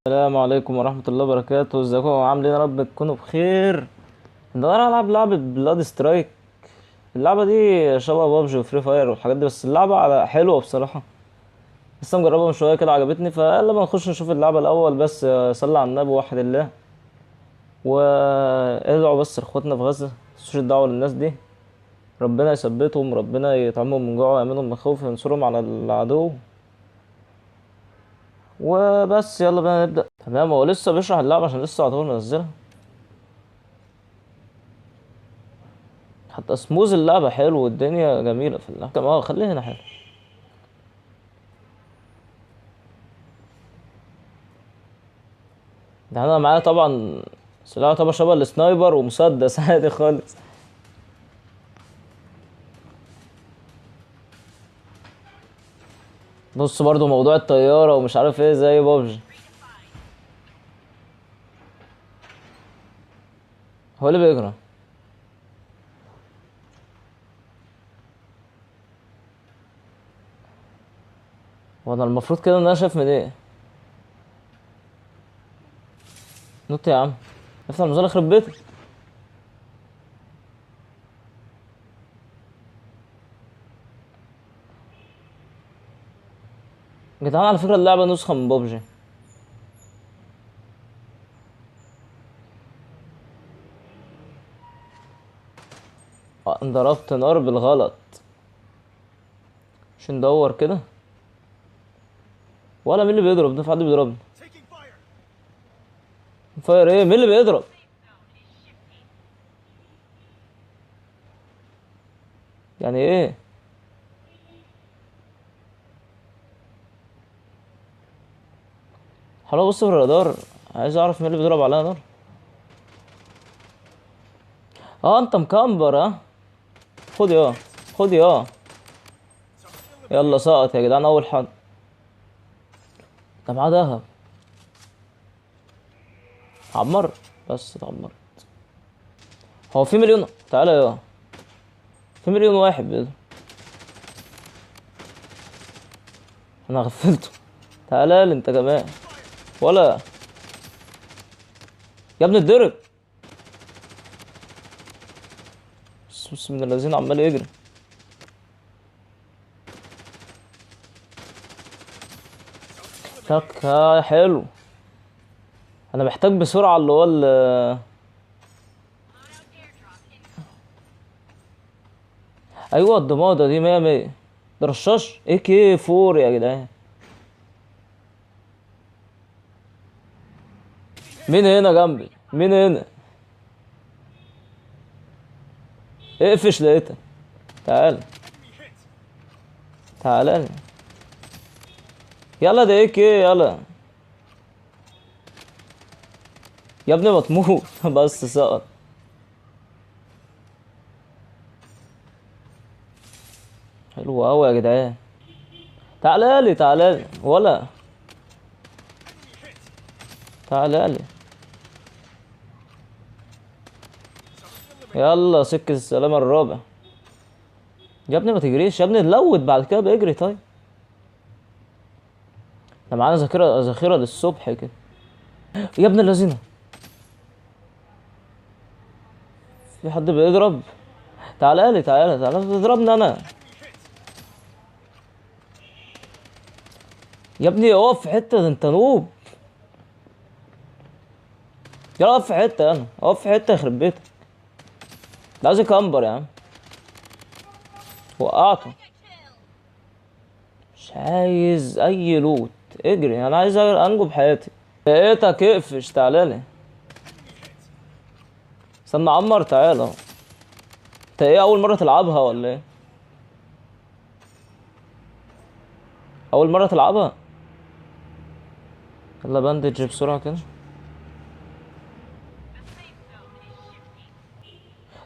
السلام عليكم ورحمة الله وبركاته. ازيكم عاملين؟ يا رب تكونوا بخير. النهارده هلعب لعبة بلاد سترايك. اللعبة دي شبه بابجي وفري فاير والحاجات دي، بس اللعبة حلوة بصراحة. لسه مجربها من شوية كده، عجبتني، فيلا ما نخش نشوف اللعبة الأول. بس صلي على النبي ووحد الله، وادعوا بس لاخواتنا في غزة. متنسوش الدعوة للناس دي، ربنا يثبتهم، ربنا يطعمهم من جوع ويأمنهم من خوف وينصرهم على العدو. وبس يلا بينا نبدأ. تمام، هو لسه بيشرح اللعبة عشان لسه يعتبر منزلها. حتى سموز اللعبة حلو والدنيا جميلة في اللعبة. طب خليها هنا حلو. ده انا معايا طبعا سلاح طبعا شبه السنايبر ومسدس عادي خالص. بص برضو موضوع الطيارة ومش عارف ايه زي بابجي. هو اللي بيجرى. وانا المفروض كده ان انا شايف من ايه؟ نط يا عم، افتح المزال يخرب بيتك. يا جدعان على فكرة اللعبة نسخة من بابجي. ضربت نار بالغلط. مش ندور كده؟ ولا مين اللي بيضرب ده؟ في حد بيضربني؟ فاير ايه؟ مين اللي بيضرب؟ يعني ايه؟ حاول ابص في الرادار، عايز اعرف مين اللي بيضرب عليا نار. اه انت مكمبر ها. خد يا، خد يا. يلا سقط يا جدعان اول حد. ده معاه دهب. عمر، بس اتعمر. هو في مليون، تعالى يا، في مليون واحد بيضرب. انا غفلته. تعالى لي انت كمان. ولا يا ابني اتضرب. بس من الذين عمال يجري. تك حلو. انا محتاج بسرعه اللي هو ايوه الضماده دي مية مية. ده رشاش اي كي فور يا جدعان. مين هنا جنبي؟ مين هنا؟ اقفش لقيتك. تعال، تعالى لي. يلا ده ايه كي يلا. يا ابني ما تموت بس سقط. حلو قوي يا جدعان. تعالى لي، تعالى لي ولا. تعالى لي. يلا سكة السلامة الرابع. يا ابني ما تجريش يا ابني، نلود بعد كده بيجري طيب. احنا معانا ذخيرة للصبح كده. يا ابن اللذينة، في حد بيضرب. تعالى لي، تعالى تعالى تضربني انا. يا ابني اقف في حتة، ده انت نوب. يلا اقف في حتة، انا اقف في حتة يخرب بيتك. ده عايز يكمبر يا عم. وقعته. مش عايز اي لوت. اجري، انا عايز انجو بحياتي. لقيتك اقفش، تعالى لي. استنى عمر، تعالى. انت ايه اول مرة تلعبها ولا ايه؟ اول مرة تلعبها. يلا باندج بسرعة كده.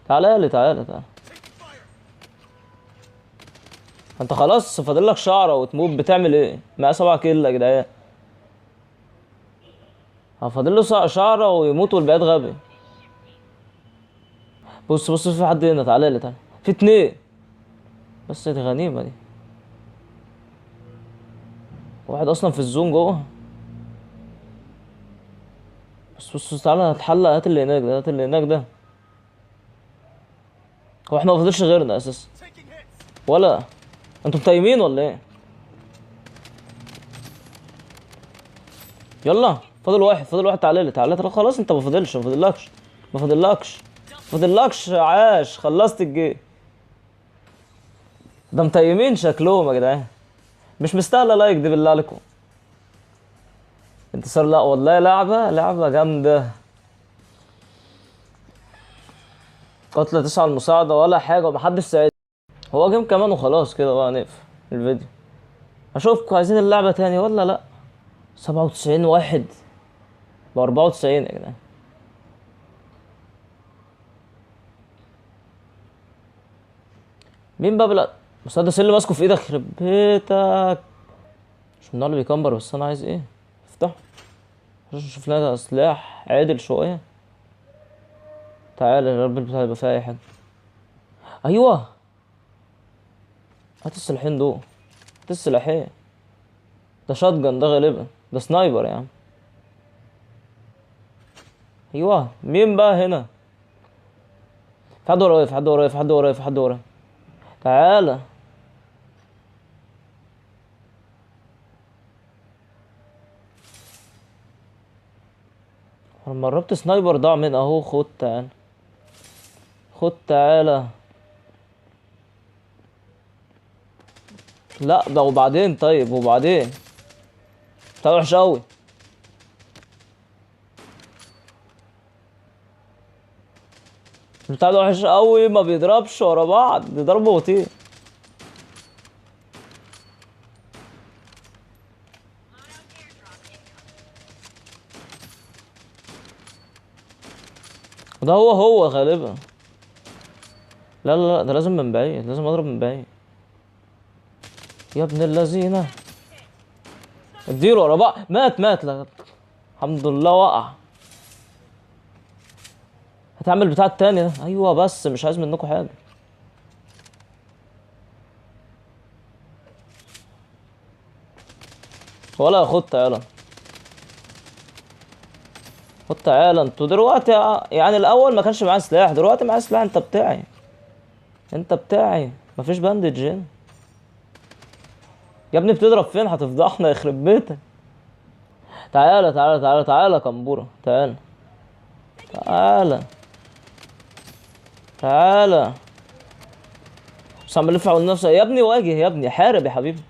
تعالى لي، تعالى تعالى. انت خلاص فاضل لك شعره وتموت، بتعمل ايه؟ معاه 7 كيل يا جدعان. فاضل له شعره ويموت والباقي غبي. بص بص في حد هنا، تعالى لي تعالى. في اتنين. بس دي غنيمه دي. واحد اصلا في الزوم جوه. بص تعالى هتحلق، هات اللي هناك ده، هات اللي هناك ده. هو احنا مفضلش غيرنا اساسا ولا؟ انتوا متايمين ولا ايه؟ يلا فاضل واحد، فاضل واحد، تعالى لي تعالى لي. خلاص انت ما فاضلكش. عاش، خلصت الجيم. ده متيمين شكلهم يا جدعان. مش مستاهله لايك دي بالله عليكم. انتصار؟ لا والله، لعبه جامده. قتلة تسعة المساعدة ولا حاجة ومحدش ساعد. هو جيم كمان وخلاص كده بقى نقفل الفيديو. اشوفكم عايزين اللعبة تاني ولا لا. 97 واحد ب94 يا جدعان. مين بقى بلا مسدس اللي ماسكه في ايدك؟ يخرب بيتك. مش من النوع اللي بيكمبر، بس انا عايز ايه؟ افتح عشان نشوف لنا سلاح عادل شوية. تعالى يا رب البتاع يبقى فيها اي حاجة. ايوه، هات السلاحين دول، هات السلاحين. ده شotgun ده غالبا، ده سنايبر يا عم. ايوه، مين بقى هنا؟ في حد ورايا، في حد ورايا، في حد ورايا، في حد ورايا. تعالى. انا لما قربت سنايبر ضاع من اهو. خد تعالى، خد تعالى. لا ده وبعدين، طيب وبعدين. بتاع وحش قوي. بتاع ده وحش قوي، ما بيضربش ورا بعض، بيضربوا بطيء. ده هو غالبا. لا ده لازم من بعيد، لازم اضرب من بعيد. يا ابن اللذينه. اديله ورا بعض. مات لا. الحمد لله وقع. هتعمل بتاع التاني ده. ايوه بس مش عايز منكم حاجه. ولا خد تعالى. خد تعالى. انتوا دلوقتي يعني الاول ما كانش معايا سلاح، دلوقتي معايا سلاح. انت بتاعي، انت بتاعي. مفيش باندج هنا. يا ابني بتضرب فين؟ هتفضحنا يخرب بيتك. تعالى كمبورة. تعالى تعالى. بس عم بلف على نفسي يا ابني. واجه يا ابني، حارب يا حبيبي.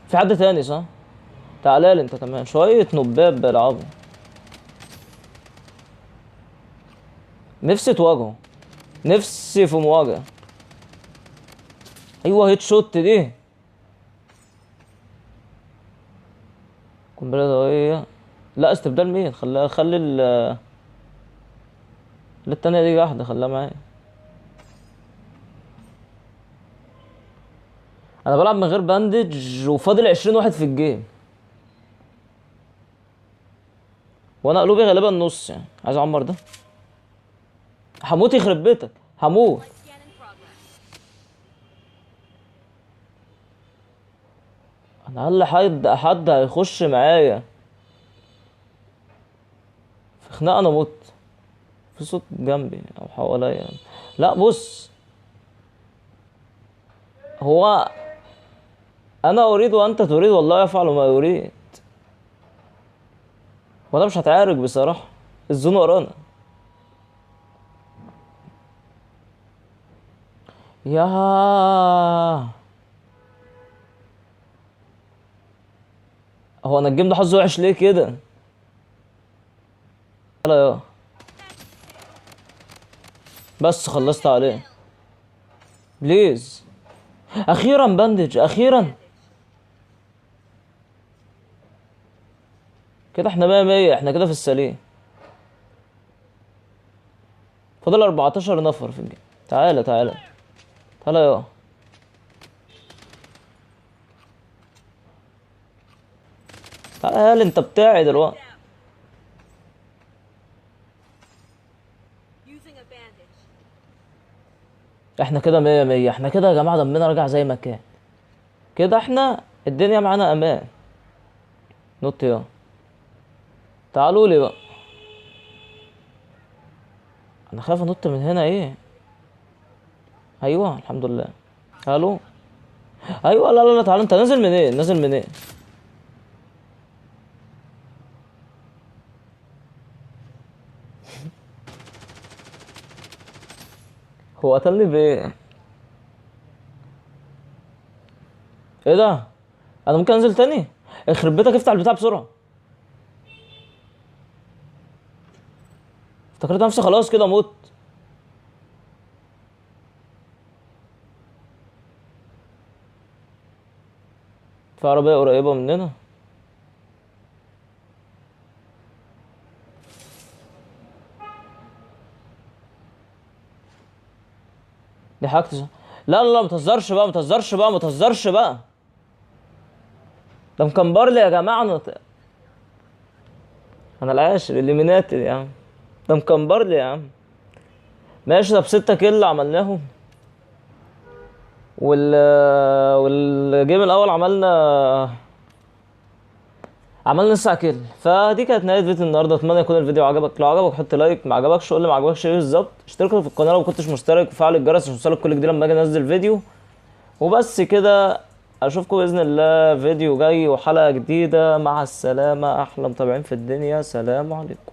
في حد تاني صح؟ تعالى لي انت كمان. شوية نباب بيلعبوا. نفسي تواجهه، نفسي في مواجهة. ايوه هيت شوت دي. قنبلة ضوئية. لا استبدال مين؟ خلي التانية دي واحدة، خليها معايا. انا بلعب من غير باندج وفاضل 20 واحد في الجيم، وانا قلوبي غالبا نص. يعني عايز اعمر ده. هموت يخرب بيتك، هموت. انا اقل حد هيخش معايا في خناقه انا مت. في صوت جنبي او حواليا. لا بص، هو انا اريد وانت تريد، والله يفعل ما يريد. وانا مش هتعارك بصراحه. الزون ورانا. يا هو انا الجيم ده حظه وحش ليه كده؟ يلا يا بس خلصت عليه. بليز. اخيرا باندج، اخيرا. كده احنا 100 احنا كده في السليم. فاضل 14 نفر في الجيم. تعالى يا تعالى. انت بتاعي دلوقتي. احنا كده 100 احنا كده يا جماعه، دمنا راجع زي ما كان. كده احنا الدنيا معانا امان. نط يا. تعالوا لي بقى. انا خايف انط من هنا ايه. ايوه الحمد لله. الو. ايوه لا لا لا، تعال. انت نازل منين؟ نازل منين؟ هو قتلني بايه؟ ايه ده؟ انا ممكن انزل تاني؟ يخرب بيتك، افتح البتاع بسرعه. افتكرت نفسي خلاص كده موت. في عربيه قريبه مننا. دي حاجتي صح. لا لا لا، متهزرش بقى، متهزرش بقى، متهزرش بقى. ده مكمبر لي يا جماعه. انا العاشر اليميناتي يا عم. ده مكمبر لي يا عم. ماشي، طب 6 كيل عملناهم. وال والجيم الاول عملنا 9 كيل. فدي كانت نهايه فيديو النهارده. اتمنى يكون الفيديو عجبك. لو عجبك حط لايك، ما عجبكش قول لي ما عجبكش ايه بالظبط. اشترك في القناه لو ما كنتش مشترك، وفعل الجرس عشان يوصلك كل جديد لما اجي انزل فيديو. وبس كده. اشوفكم باذن الله فيديو جاي وحلقه جديده. مع السلامه احلى متابعين في الدنيا. سلام عليكم.